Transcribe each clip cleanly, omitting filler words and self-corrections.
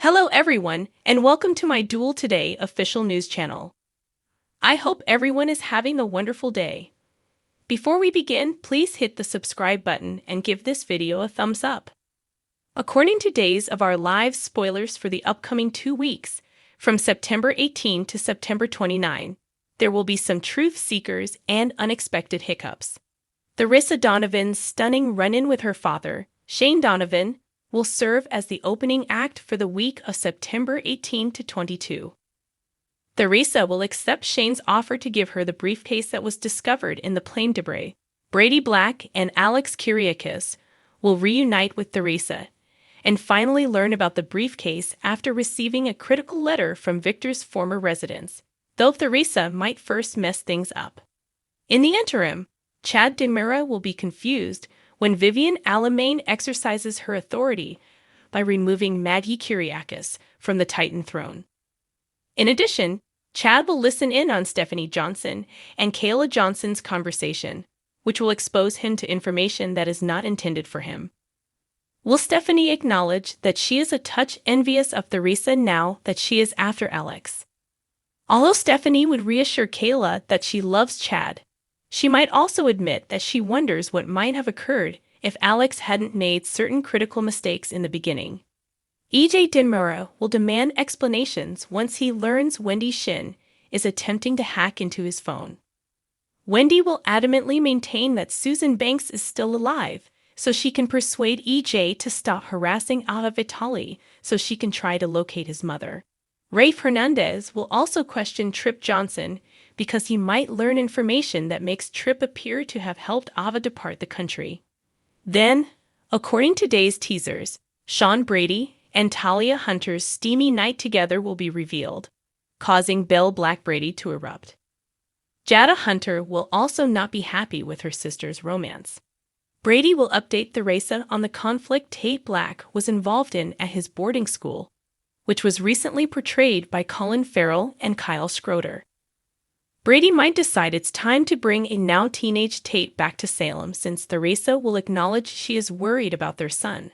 Hello everyone, and welcome to my Duel Today official news channel. I hope everyone is having a wonderful day. Before we begin, please hit the subscribe button and give this video a thumbs up. According to days of our live spoilers for the upcoming 2 weeks, from September 18 to September 29, there will be some truth seekers and unexpected hiccups. Theresa Donovan's stunning run-in with her father, Shane Donovan, will serve as the opening act for the week of September 18 to 22. Theresa will accept Shane's offer to give her the briefcase that was discovered in the plane debris. Brady Black and Alex Kyriakis will reunite with Theresa and finally learn about the briefcase after receiving a critical letter from Victor's former residence, though Theresa might first mess things up. In the interim, Chad DiMera will be confused when Vivian Alamain exercises her authority by removing Maggie Kyriakis from the Titan throne. In addition, Chad will listen in on Stephanie Johnson and Kayla Johnson's conversation, which will expose him to information that is not intended for him. Will Stephanie acknowledge that she is a touch envious of Theresa now that she is after Alex? Although Stephanie would reassure Kayla that she loves Chad, she might also admit that she wonders what might have occurred if Alex hadn't made certain critical mistakes in the beginning. EJ DiMera will demand explanations once he learns Wendy Shin is attempting to hack into his phone. Wendy will adamantly maintain that Susan Banks is still alive, so she can persuade EJ to stop harassing Ava Vitali so she can try to locate his mother. Rafe Hernandez will also question Tripp Johnson because he might learn information that makes Tripp appear to have helped Ava depart the country. Then, according to today's teasers, Sean Brady and Talia Hunter's steamy night together will be revealed, causing Belle Black Brady to erupt. Jada Hunter will also not be happy with her sister's romance. Brady will update Theresa on the conflict Tate Black was involved in at his boarding school, which was recently portrayed by Colin Farrell and Kyle Schroeder. Brady might decide it's time to bring a now-teenage Tate back to Salem since Theresa will acknowledge she is worried about their son.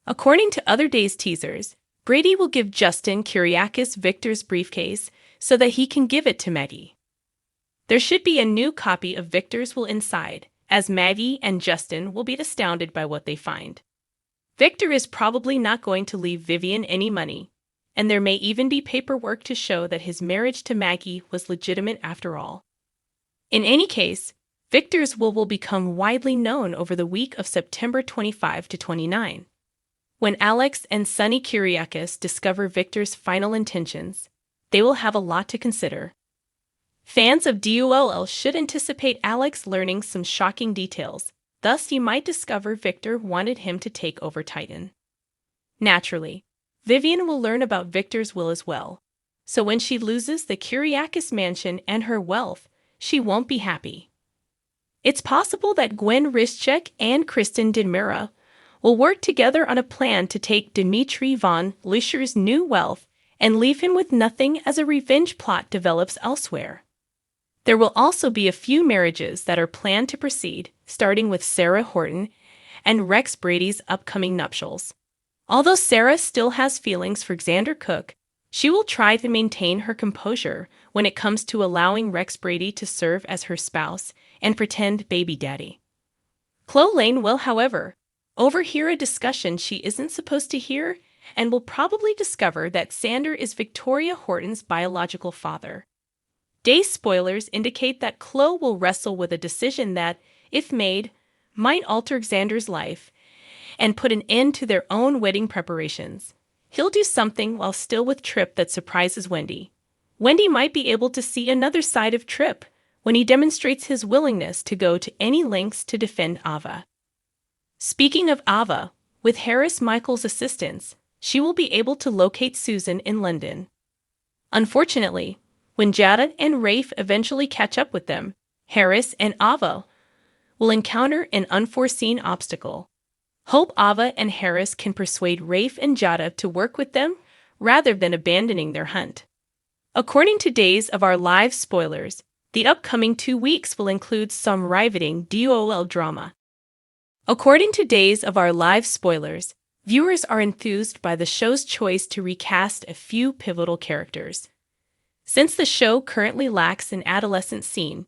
According to other days' teasers, Brady will give Justin Kyriakis Victor's briefcase so that he can give it to Maggie. There should be a new copy of Victor's will inside, as Maggie and Justin will be astounded by what they find. Victor is probably not going to leave Vivian any money, and there may even be paperwork to show that his marriage to Maggie was legitimate after all. In any case, Victor's will become widely known over the week of September 25 to 29. When Alex and Sonny Kyriakis discover Victor's final intentions, they will have a lot to consider. Fans of DULL should anticipate Alex learning some shocking details, thus you might discover Victor wanted him to take over Titan. Naturally, Vivian will learn about Victor's will as well, so when she loses the Kyriakis mansion and her wealth, she won't be happy. It's possible that Gwen Rischek and Kristen DiMera will work together on a plan to take Dimitri von Lischer's new wealth and leave him with nothing as a revenge plot develops elsewhere. There will also be a few marriages that are planned to proceed, starting with Sarah Horton and Rex Brady's upcoming nuptials. Although Sarah still has feelings for Xander Cook, she will try to maintain her composure when it comes to allowing Rex Brady to serve as her spouse and pretend baby daddy. Chloe Lane will, however, overhear a discussion she isn't supposed to hear and will probably discover that Xander is Victoria Horton's biological father. Day spoilers indicate that Chloe will wrestle with a decision that, if made, might alter Xander's life and put an end to their own wedding preparations. He'll do something while still with Tripp that surprises Wendy. Wendy might be able to see another side of Tripp when he demonstrates his willingness to go to any lengths to defend Ava. Speaking of Ava, with Harris Michael's assistance, she will be able to locate Susan in London. Unfortunately, when Jada and Rafe eventually catch up with them, Harris and Ava will encounter an unforeseen obstacle. Hope Ava and Harris can persuade Rafe and Jada to work with them rather than abandoning their hunt. According to days of our live spoilers, the upcoming 2 weeks will include some riveting DOL drama. According to days of our live spoilers, Viewers are enthused by the show's choice to recast a few pivotal characters. Since the show currently lacks an adolescent scene,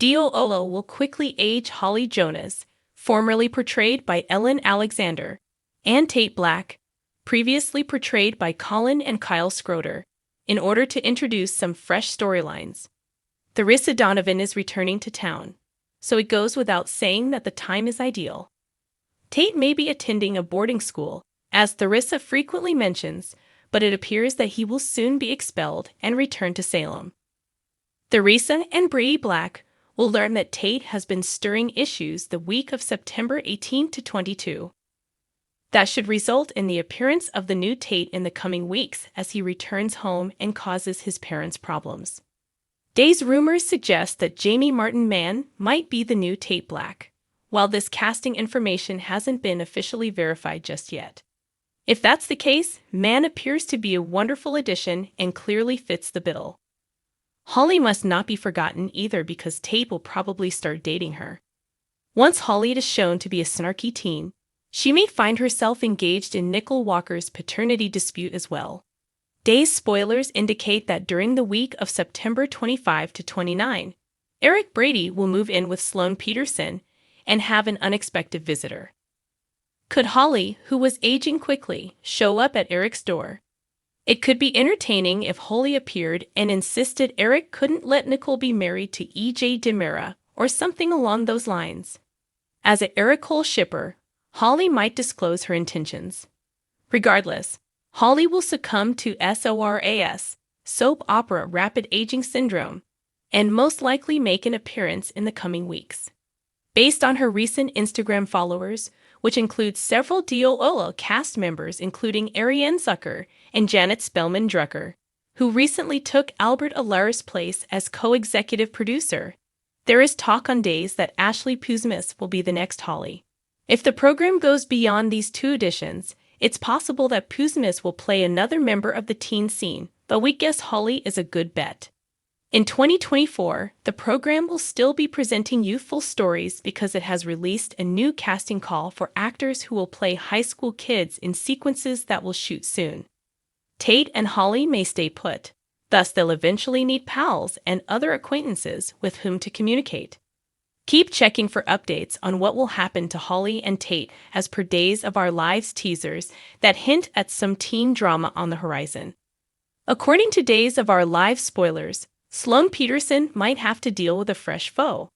Olo will quickly age Holly Jonas, formerly portrayed by Ellen Alexander, and Tate Black, previously portrayed by Colin and Kyle Schroeder, in order to introduce some fresh storylines. Theresa Donovan is returning to town, so it goes without saying that the time is ideal. Tate may be attending a boarding school, as Theresa frequently mentions, but it appears that he will soon be expelled and return to Salem. Theresa and Brady Black will learn that Tate has been stirring issues the week of September 18 to 22. That should result in the appearance of the new Tate in the coming weeks as he returns home and causes his parents problems. Day's rumors suggest that Jamie Martin Mann might be the new Tate Black, while this casting information hasn't been officially verified just yet. If that's the case, Mann appears to be a wonderful addition and clearly fits the bill. Holly must not be forgotten either because Tate will probably start dating her. Once Holly is shown to be a snarky teen, she may find herself engaged in Nicole Walker's paternity dispute as well. Day's spoilers indicate that during the week of September 25 to 29, Eric Brady will move in with Sloane Peterson and have an unexpected visitor. Could Holly, who was aging quickly, show up at Eric's door? It could be entertaining if Holly appeared and insisted Eric couldn't let Nicole be married to E.J. DiMera or something along those lines. As an Eric Cole shipper, Holly might disclose her intentions. Regardless, Holly will succumb to SORAS, soap opera rapid aging syndrome, and most likely make an appearance in the coming weeks. Based on her recent Instagram followers, which includes several Olo cast members including Ariane Zucker and Janet Spellman-Drucker, who recently took Albert Alar's place as co-executive producer, there is talk on Days that Ashley Pusmas will be the next Holly. If the program goes beyond these two editions, it's possible that Pusmas will play another member of the teen scene, but we guess Holly is a good bet. In 2024, the program will still be presenting youthful stories because it has released a new casting call for actors who will play high school kids in sequences that will shoot soon. Tate and Holly may stay put, thus they'll eventually need pals and other acquaintances with whom to communicate. Keep checking for updates on what will happen to Holly and Tate as per Days of Our Lives teasers that hint at some teen drama on the horizon. According to Days of Our Lives spoilers, Sloane Peterson might have to deal with a fresh foe.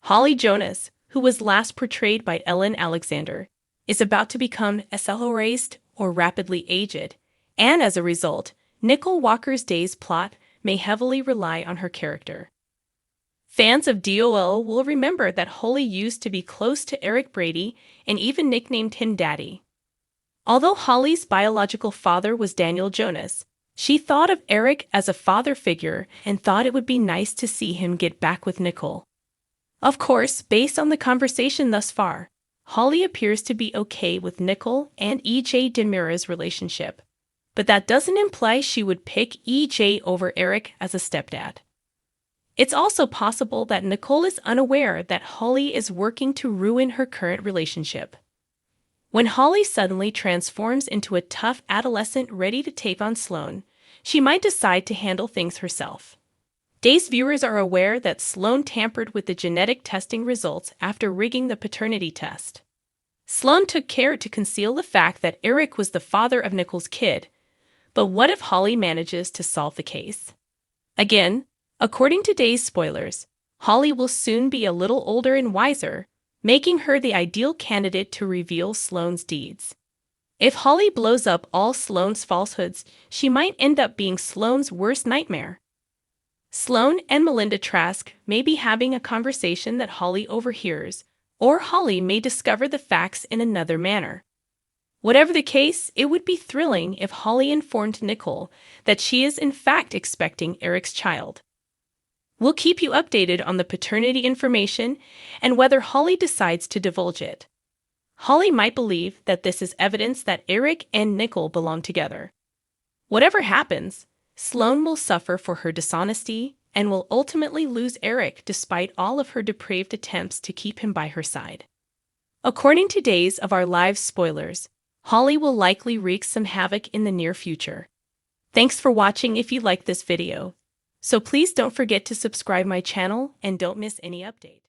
Holly Jonas, who was last portrayed by Ellen Alexander, is about to become SLO-raised or rapidly aged, and as a result, Nicole Walker's Days plot may heavily rely on her character. Fans of DOL will remember that Holly used to be close to Eric Brady and even nicknamed him Daddy. Although Holly's biological father was Daniel Jonas, she thought of Eric as a father figure and thought it would be nice to see him get back with Nicole. Of course, based on the conversation thus far, Holly appears to be okay with Nicole and E.J. DiMera's relationship, but that doesn't imply she would pick E.J. over Eric as a stepdad. It's also possible that Nicole is unaware that Holly is working to ruin her current relationship. When Holly suddenly transforms into a tough adolescent ready to take on Sloane, she might decide to handle things herself. Days viewers are aware that Sloane tampered with the genetic testing results after rigging the paternity test. Sloane took care to conceal the fact that Eric was the father of Nicole's kid, but what if Holly manages to solve the case? Again, according to Days spoilers, Holly will soon be a little older and wiser, making her the ideal candidate to reveal Sloane's deeds. If Holly blows up all Sloane's falsehoods, she might end up being Sloane's worst nightmare. Sloane and Melinda Trask may be having a conversation that Holly overhears, or Holly may discover the facts in another manner. Whatever the case, it would be thrilling if Holly informed Nicole that she is in fact expecting Eric's child. We'll keep you updated on the paternity information and whether Holly decides to divulge it. Holly might believe that this is evidence that Eric and Nicole belong together. Whatever happens, Sloane will suffer for her dishonesty and will ultimately lose Eric despite all of her depraved attempts to keep him by her side. According to Days of Our Lives spoilers, Holly will likely wreak some havoc in the near future. Thanks for watching if you liked this video. So please don't forget to subscribe my channel and don't miss any updates.